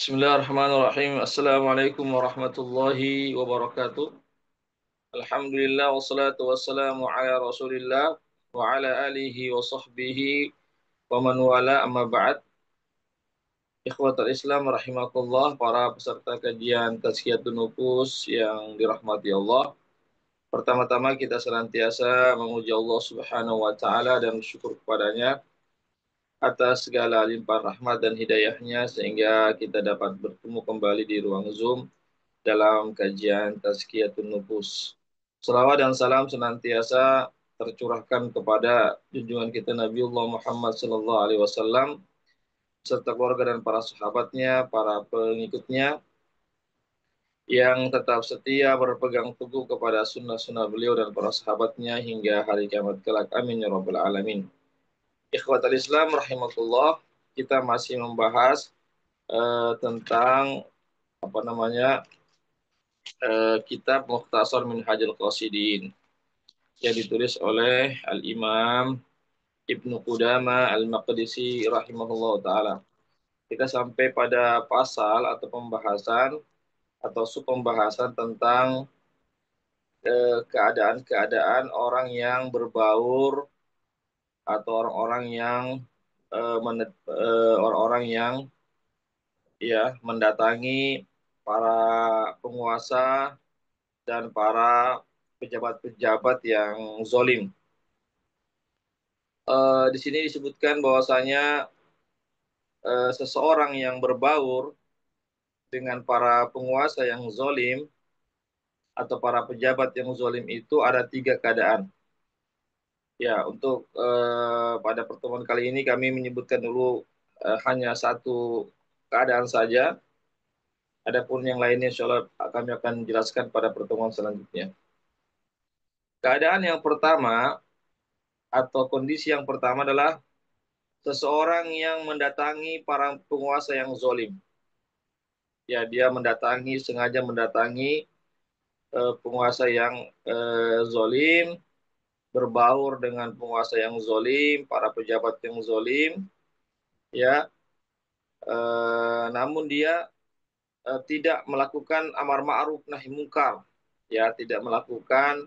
Bismillahirrahmanirrahim. Assalamualaikum warahmatullahi wabarakatuh. Alhamdulillah wassalatu wassalamu ala Rasulillah wa ala alihi wa sahbihi wa man wala amma ba'd. Ikhwatal Islam rahimakumullah, para peserta kajian Tazkiyatun Nufus yang dirahmati Allah. Pertama-tama kita senantiasa memuji Allah Subhanahu wa taala dan bersyukur kepadanya atas segala limpahan rahmat dan hidayahnya sehingga kita dapat bertemu kembali di ruang Zoom dalam kajian Tazkiyatun Nufus. Salawat dan salam senantiasa tercurahkan kepada junjungan kita Nabiullah Muhammad sallallahu alaihi wasallam serta keluarga dan para sahabatnya, para pengikutnya yang tetap setia berpegang teguh kepada sunnah-sunnah beliau dan para sahabatnya hingga hari kiamat kelak. Amin ya rabbal alamin. Ikhwatal Islam rahimakumullah, kita masih membahas tentang apa namanya kitab Mukhtasar Minhajul Qasidin yang ditulis oleh Al-Imam Ibnu Qudamah Al-Maqdisi rahimahullah ta'ala. Kita sampai pada pasal atau pembahasan atau subpembahasan tentang keadaan-keadaan orang yang berbaur atau orang-orang yang orang-orang yang ya mendatangi para penguasa dan para pejabat-pejabat yang zolim. Di sini disebutkan bahwasanya seseorang yang berbaur dengan para penguasa yang zolim atau para pejabat yang zolim itu ada tiga keadaan. Ya, untuk pada pertemuan kali ini kami menyebutkan dulu hanya satu keadaan saja. Adapun yang lainnya insya Allah kami akan jelaskan pada pertemuan selanjutnya. Keadaan yang pertama atau kondisi yang pertama adalah seseorang yang mendatangi para penguasa yang zolim. Ya, dia sengaja mendatangi penguasa yang zolim, berbaur dengan penguasa yang zolim, para pejabat yang zolim, ya. Namun dia tidak melakukan amar ma'ruf nahi mungkar, ya, tidak melakukan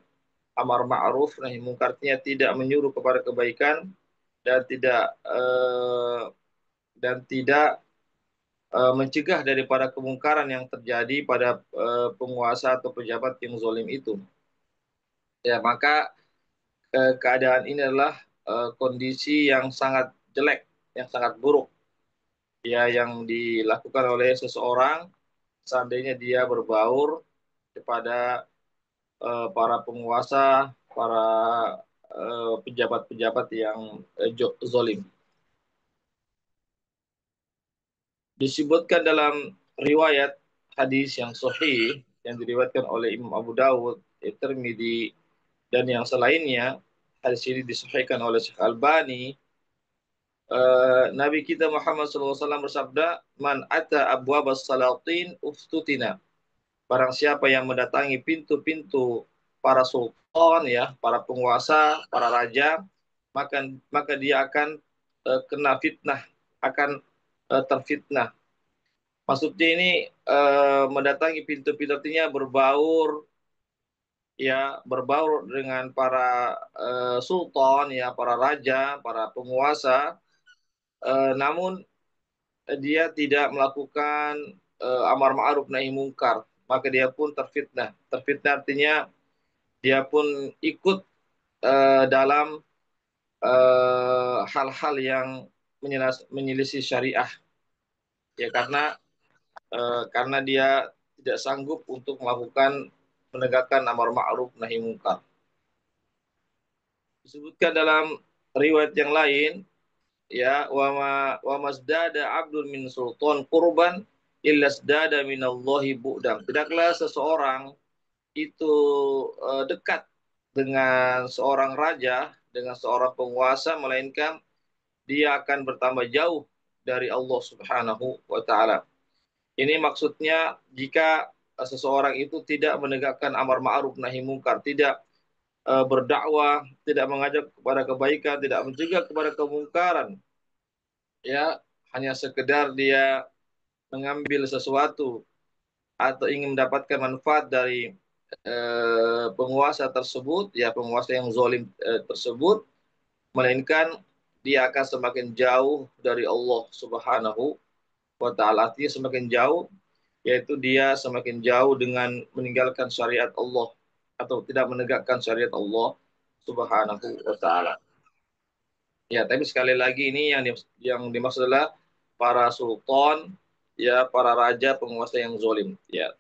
amar ma'ruf nahi mungkar, artinya tidak menyuruh kepada kebaikan dan tidak mencegah daripada kemungkaran yang terjadi pada penguasa atau pejabat yang zolim itu. Ya, maka keadaan ini adalah kondisi yang sangat jelek, yang sangat buruk, ya, yang dilakukan oleh seseorang seandainya dia berbaur kepada para penguasa, para pejabat-pejabat yang zolim. Disebutkan dalam riwayat hadis yang sahih yang diriwayatkan oleh Imam Abu Dawud, Tirmidzi dan yang selainnya. Hadis ini disahihkan oleh Syekh Albani. Nabi kita Muhammad SAW bersabda, "Man ata abwabas salatin uftutina." Barang siapa yang mendatangi pintu-pintu para sultan, ya, para penguasa, para raja, maka dia akan kena fitnah, akan terfitnah. Maksudnya ini mendatangi pintu-pintu artinya berbaur, ya, berbaur dengan para sultan, ya, para raja, para penguasa, namun dia tidak melakukan amar ma'ruf nahi mungkar, maka dia pun terfitnah. Terfitnah artinya dia pun ikut dalam hal-hal yang menyelisih syariah, ya, karena dia tidak sanggup untuk melakukan menegakkan amar ma'ruf nahi mungkar. Disebutkan dalam riwayat yang lain, ya, wa masdada abdun min sultan qurban illa sdada minallahi bu'dan. Tidaklah seseorang itu dekat dengan seorang raja, dengan seorang penguasa, melainkan dia akan bertambah jauh dari Allah Subhanahu wa taala. Ini maksudnya jika seseorang itu tidak menegakkan amar ma'ruf nahi mungkar, tidak berdakwah, tidak mengajak kepada kebaikan, tidak mencegah kepada kemungkaran, ya, hanya sekedar dia mengambil sesuatu atau ingin mendapatkan manfaat dari penguasa tersebut, ya penguasa yang zalim tersebut, melainkan dia akan semakin jauh dari Allah Subhanahu wa taala. Artinya semakin jauh, yaitu dia semakin jauh dengan meninggalkan syariat Allah atau tidak menegakkan syariat Allah Subhanahu wa taala. Ya, tapi sekali lagi ini yang dimaksud adalah para sultan, ya para raja penguasa yang zalim, ya.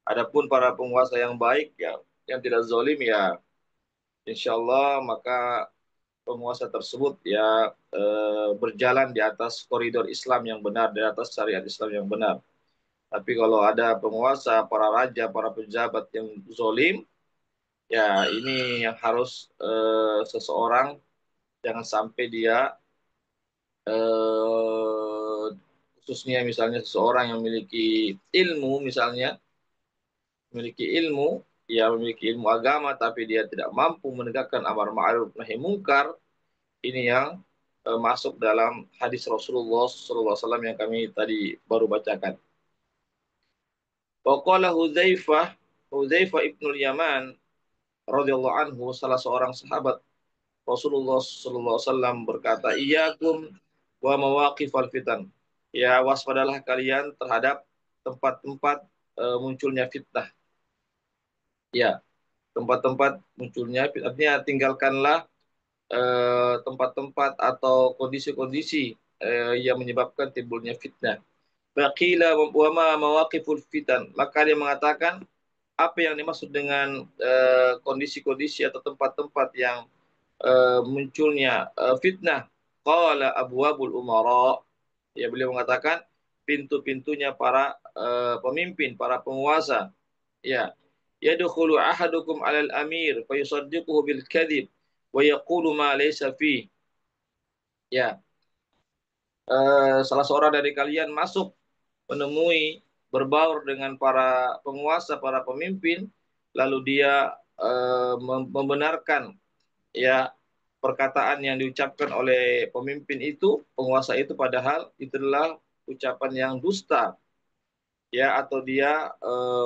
Adapun para penguasa yang baik, ya yang tidak zalim, ya insya Allah maka penguasa tersebut ya berjalan di atas koridor Islam yang benar, di atas syariat Islam yang benar. Tapi kalau ada penguasa, para raja, para pejabat yang zalim, ya ini yang harus seseorang jangan sampai dia khususnya misalnya seseorang yang memiliki ilmu, misalnya memiliki ilmu, ya memiliki ilmu agama, tapi dia tidak mampu menegakkan amar ma'ruf nahi mungkar, ini yang masuk dalam hadis Rasulullah SAW yang kami tadi baru bacakan. Waqala Hudzaifah ibnul Yaman radhiyallahu anhu, salah seorang sahabat Rasulullah SAW berkata, "Iyyakum wa mawaqifal fitan." Ya, waspadalah kalian terhadap tempat-tempat munculnya fitnah. Ya, tempat-tempat munculnya fitnah. Artinya tinggalkanlah tempat-tempat atau kondisi-kondisi yang menyebabkan timbulnya fitnah. Baqila wa ma mawaqiful fitan. Maka dia mengatakan apa yang dimaksud dengan kondisi-kondisi atau tempat-tempat yang munculnya fitnah. Qala abwabul umara. Ya, beliau mengatakan pintu-pintunya para pemimpin, para penguasa. Ya. Yadkhulu ahadukum 'alal amir fa yusaddiquhu bil kadhib wa yaqulu ma laysa fi. Ya, salah seorang dari kalian masuk menemui berbaur dengan para penguasa, para pemimpin, lalu dia membenarkan ya perkataan yang diucapkan oleh pemimpin itu, penguasa itu, padahal itu adalah ucapan yang dusta, ya, atau dia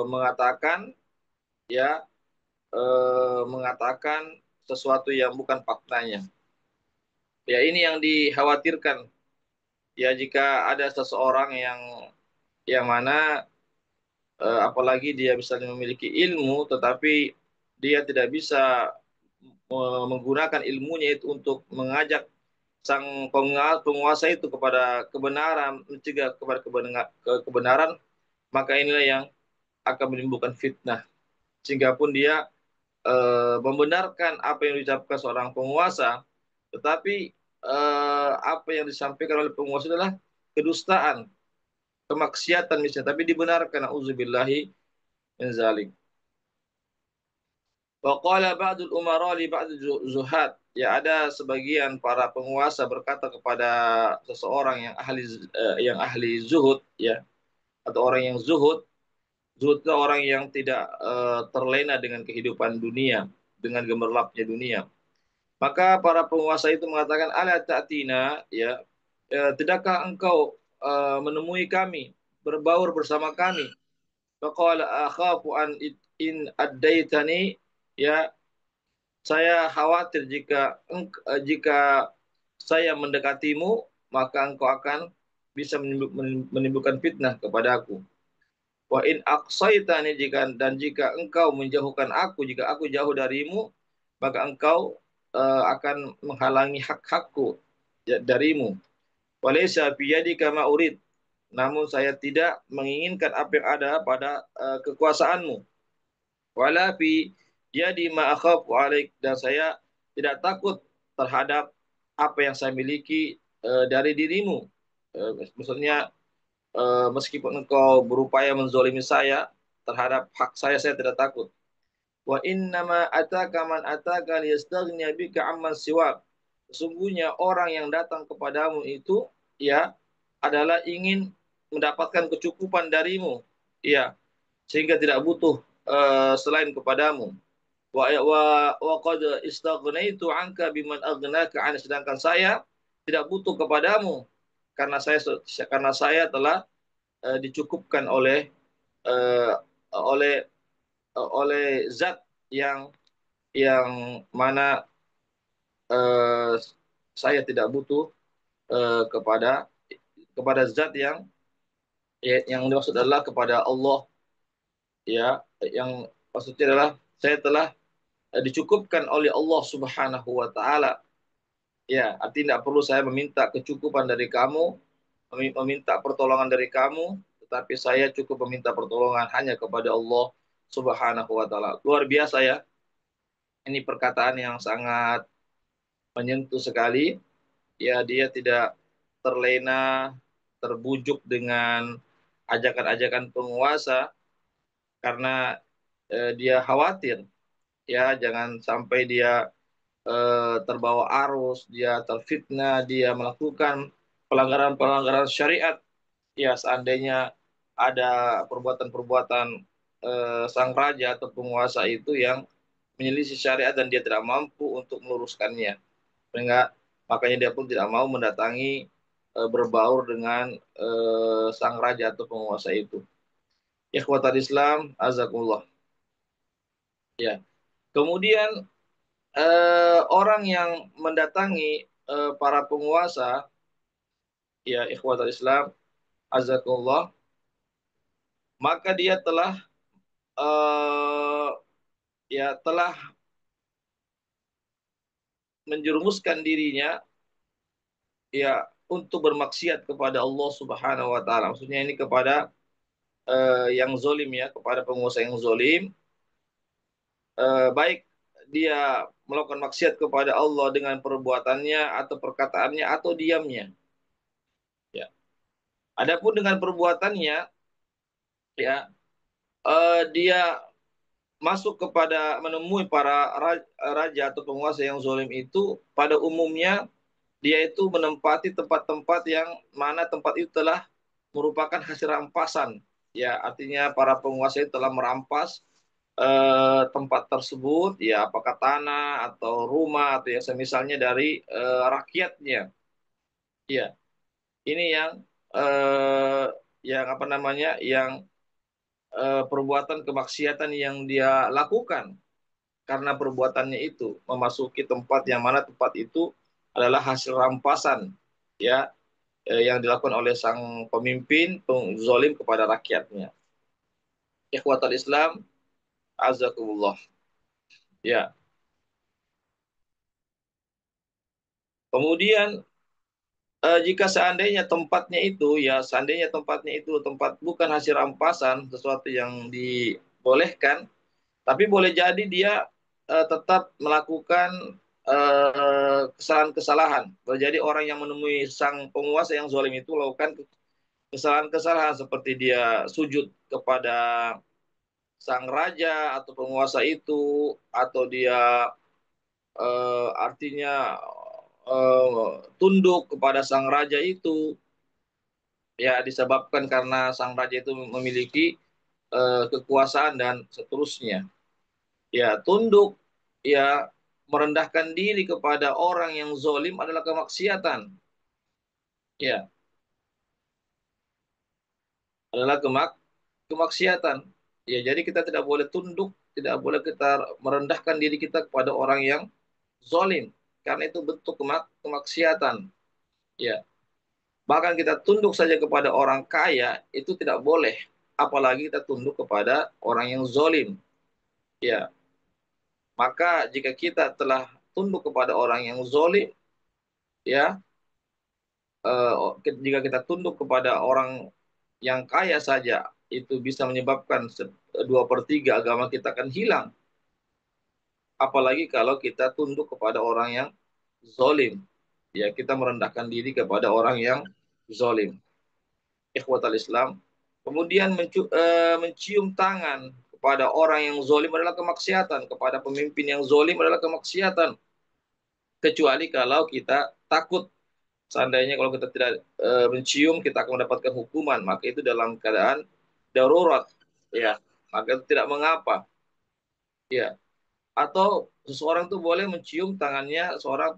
mengatakan ya mengatakan sesuatu yang bukan faktanya. Ya, ini yang dikhawatirkan. Ya, jika ada seseorang yang mana apalagi dia misalnya memiliki ilmu tetapi dia tidak bisa menggunakan ilmunya itu untuk mengajak sang penguasa itu kepada kebenaran, mencegah kepada kebenaran, maka inilah yang akan menimbulkan fitnah. Sehingga pun dia membenarkan apa yang diucapkan seorang penguasa, tetapi apa yang disampaikan oleh penguasa adalah kedustaan, kemaksiatan misalnya, tapi dibenarkan. Auzubillahi min zalik. Wa qala ba'dul umara li ba'd zuhad. Ya, ada sebagian para penguasa berkata kepada seseorang yang ahli zuhud, ya, atau orang yang zuhud. Zuhud itu orang yang tidak terlena dengan kehidupan dunia, dengan gemerlapnya dunia. Maka para penguasa itu mengatakan, ala ta'tina, ya, tidakkah engkau menemui kami, berbaur bersama kami? Faqala akhafu an in addaitani, ya, saya khawatir jika saya mendekatimu, maka engkau akan bisa menimbulkan fitnah kepadaku. Wa in aqsaitani, jika engkau menjauhkan aku, jika aku jauh darimu, maka engkau akan menghalangi hak-hakku darimu. Walaysa biyadika ma urid. Namun saya tidak menginginkan apa yang ada pada kekuasaanmu. Wala fi yadi ma akhafu alaik, dan saya tidak takut terhadap apa yang saya miliki dari dirimu. Maksudnya meskipun engkau berupaya menzolimi saya terhadap hak saya tidak takut. Wa innama ataka man ataka liyastaghniya bika amman siwak. Sesungguhnya orang yang datang kepadamu itu ya adalah ingin mendapatkan kecukupan darimu, ya, sehingga tidak butuh selain kepadamu. Wa qad istaghnaitu anka biman aghnaka an, sedangkan saya tidak butuh kepadamu karena saya telah dicukupkan eh, oleh oleh zat yang mana eh, saya tidak butuh kepada zat yang dimaksud adalah kepada Allah, ya, yang maksudnya adalah saya telah dicukupkan oleh Allah Subhanahu wa taala. Ya, artinya tidak perlu saya meminta kecukupan dari kamu, meminta pertolongan dari kamu, tetapi saya cukup meminta pertolongan hanya kepada Allah Subhanahu wa taala. Luar biasa ya. Ini perkataan yang sangat menyentuh sekali. Ya, dia tidak terlena, terbujuk dengan ajakan-ajakan penguasa karena dia khawatir, ya, jangan sampai dia terbawa arus, dia terfitnah, dia melakukan pelanggaran-pelanggaran syariat. Ya, seandainya ada perbuatan-perbuatan sang raja atau penguasa itu yang menyelisih syariat dan dia tidak mampu untuk meluruskannya. Sehingga makanya dia pun tidak mau mendatangi berbaur dengan sang raja atau penguasa itu. Ikhwatal Islam, azakumullah. Ya. Kemudian orang yang mendatangi para penguasa, ya ikhwatal Islam, azakumullah, maka dia telah eh, ya telah menjerumuskan dirinya, ya, untuk bermaksiat kepada Allah Subhanahu wa taala. Maksudnya ini kepada yang zolim, ya, kepada penguasa yang zolim, baik dia melakukan maksiat kepada Allah dengan perbuatannya atau perkataannya atau diamnya. Ya. Adapun dengan perbuatannya, ya, dia masuk kepada menemui para raja atau penguasa yang zolim itu, pada umumnya dia itu menempati tempat-tempat yang mana tempat itu telah merupakan hasil rampasan. Ya, artinya para penguasa itu telah merampas tempat tersebut, ya, apakah tanah atau rumah atau yang semisalnya dari rakyatnya. Ya, ini eh, yang apa namanya, yang perbuatan kemaksiatan yang dia lakukan karena perbuatannya itu memasuki tempat yang mana tempat itu adalah hasil rampasan, ya, yang dilakukan oleh sang pemimpin zalim kepada rakyatnya. Ikhwatal Islam, azakumullah. Ya. Kemudian jika seandainya tempatnya itu tempat bukan hasil rampasan, sesuatu yang dibolehkan, tapi boleh jadi dia tetap melakukan kesalahan-kesalahan. Boleh jadi orang yang menemui sang penguasa yang zalim itu melakukan kesalahan-kesalahan seperti dia sujud kepada sang raja atau penguasa itu, atau dia artinya tunduk kepada sang raja itu, ya, disebabkan karena sang raja itu memiliki kekuasaan dan seterusnya. Ya, tunduk, ya, merendahkan diri kepada orang yang zolim adalah kemaksiatan. Ya, adalah kemaksiatan. Ya, jadi kita tidak boleh tunduk, tidak boleh kita merendahkan diri kita kepada orang yang zolim, karena itu bentuk kemaksiatan. Ya, bahkan kita tunduk saja kepada orang kaya itu tidak boleh, apalagi kita tunduk kepada orang yang zolim. Ya, maka jika kita telah tunduk kepada orang yang zolim, ya, jika kita tunduk kepada orang yang kaya saja, itu bisa menyebabkan 2/3 agama kita akan hilang. Apalagi kalau kita tunduk kepada orang yang zolim. Ya, kita merendahkan diri kepada orang yang zolim. Ikhwatal Islam. Kemudian mencium tangan kepada orang yang zolim adalah kemaksiatan. Kepada pemimpin yang zolim adalah kemaksiatan. Kecuali kalau kita takut. Seandainya kalau kita tidak mencium, kita akan mendapatkan hukuman. Maka itu dalam keadaan darurat. Ya, maka itu tidak mengapa. Ya, atau seseorang itu boleh mencium tangannya seorang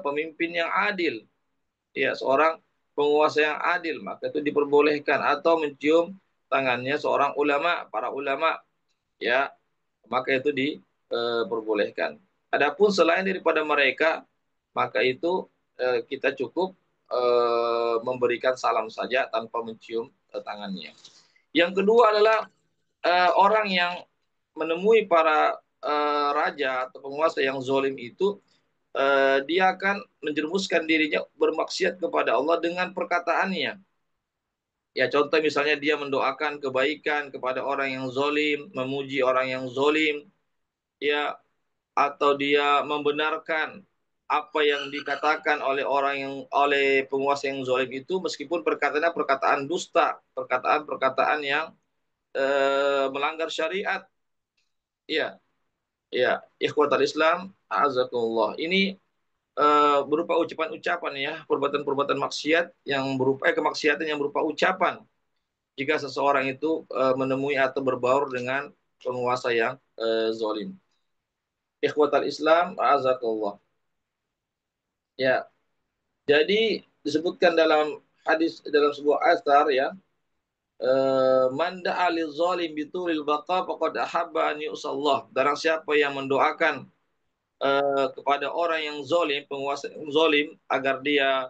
pemimpin yang adil. Ya, seorang penguasa yang adil, maka itu diperbolehkan, atau mencium tangannya seorang ulama, para ulama, ya, maka itu diperbolehkan. Adapun selain daripada mereka, maka itu kita cukup memberikan salam saja tanpa mencium tangannya. Yang kedua adalah orang yang menemui para raja atau penguasa yang zolim itu, dia akan menjerumuskan dirinya bermaksiat kepada Allah dengan perkataannya. Ya, contoh misalnya dia mendoakan kebaikan kepada orang yang zolim, memuji orang yang zolim, ya, atau dia membenarkan apa yang dikatakan oleh oleh penguasa yang zalim itu, meskipun perkataannya perkataan dusta, perkataan-perkataan yang melanggar syariat. Ya, ya, ikhwatal Islam, azakumullah. Ini berupa ucapan-ucapan, ya, perbuatan-perbuatan maksiat yang berupa kemaksiatan yang berupa ucapan. Jika seseorang itu menemui atau berbaur dengan penguasa yang zalim. Ikhwatal Islam, azakumullah. Ya, jadi disebutkan dalam hadis, dalam sebuah asar, ya, man da'a zalim bitulil baqa faqad ahabba an yusallah. Barang siapa yang mendoakan kepada orang yang zalim, penguasa yang zalim, agar dia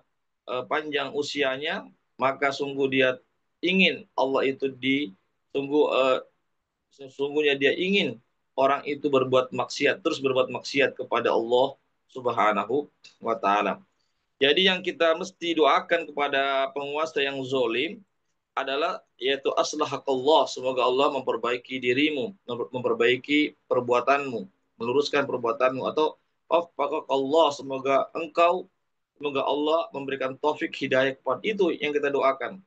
panjang usianya, maka sungguh dia ingin Allah itu sesungguhnya dia ingin orang itu berbuat maksiat, terus berbuat maksiat kepada Allah Subhanahu wa taala. Jadi yang kita mesti doakan kepada penguasa yang zalim adalah, yaitu aslahakallah, semoga Allah memperbaiki dirimu, memperbaiki perbuatanmu, meluruskan perbuatanmu, atau Allah, semoga Allah memberikan taufik hidayah kepada, itu yang kita doakan.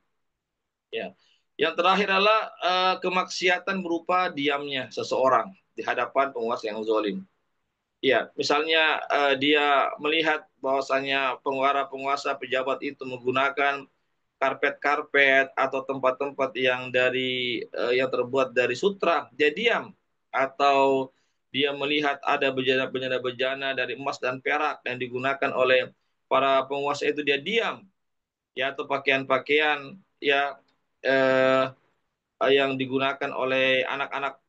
Ya. Yang terakhir adalah kemaksiatan berupa diamnya seseorang di hadapan penguasa yang zalim. Ya, misalnya dia melihat bahwasanya penguasa pejabat itu menggunakan karpet-karpet atau tempat-tempat yang terbuat dari sutra, dia diam. Atau dia melihat ada bejana-bejana dari emas dan perak yang digunakan oleh para penguasa itu, dia diam. Ya, atau pakaian-pakaian, ya, eh, yang digunakan oleh anak-anak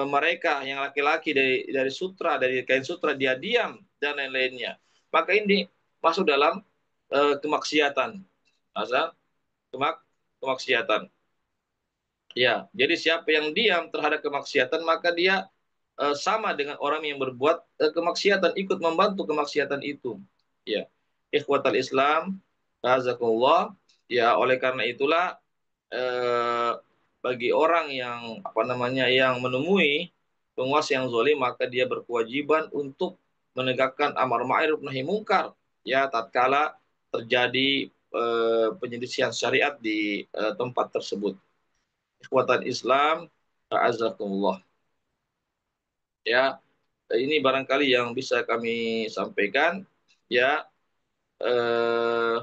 mereka yang laki-laki dari sutra, dari kain sutra, dia diam, dan lain-lainnya. Maka ini masuk dalam kemaksiatan. Asal kemaksiatan. Ya, jadi siapa yang diam terhadap kemaksiatan, maka dia sama dengan orang yang berbuat kemaksiatan, ikut membantu kemaksiatan itu. Ya, ikhwatal Islam, azakumullah. Ya, oleh karena itulah eh, bagi orang yang yang menemui penguasa yang zalim, maka dia berkewajiban untuk menegakkan amar ma'ruf nahi mungkar, ya, tatkala terjadi penyelisihan syariat di tempat tersebut. Ikhwatan Islam, azakumullah. Ya, ini barangkali yang bisa kami sampaikan. Ya, eh,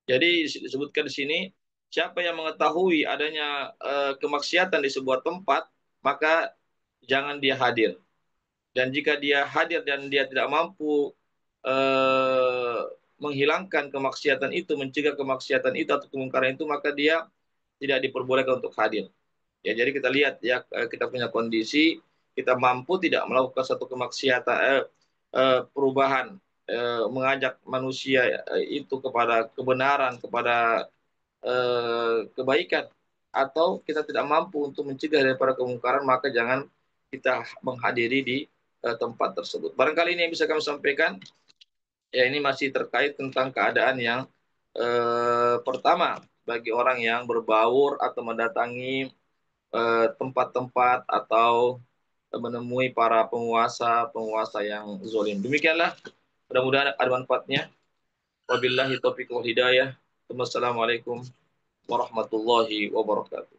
jadi disebutkan di sini, siapa yang mengetahui adanya kemaksiatan di sebuah tempat, maka jangan dia hadir. Dan jika dia hadir dan dia tidak mampu eh, menghilangkan kemaksiatan itu, mencegah kemaksiatan itu atau kemungkaran itu, maka dia tidak diperbolehkan untuk hadir. Ya, jadi kita lihat, ya, kita punya kondisi, kita mampu tidak melakukan satu kemaksiatan, perubahan, mengajak manusia itu kepada kebenaran, kepada kebaikan, atau kita tidak mampu untuk mencegah daripada kemungkaran, maka jangan kita menghadiri di tempat tersebut. Barangkali ini yang bisa kami sampaikan. Ya, ini masih terkait tentang keadaan yang pertama, bagi orang yang berbaur atau mendatangi tempat-tempat atau menemui para penguasa yang zolim. Demikianlah, mudah-mudahan ada manfaatnya. Wabillahi taufiq wal hidayah. Wassalamualaikum warahmatullahi wabarakatuh.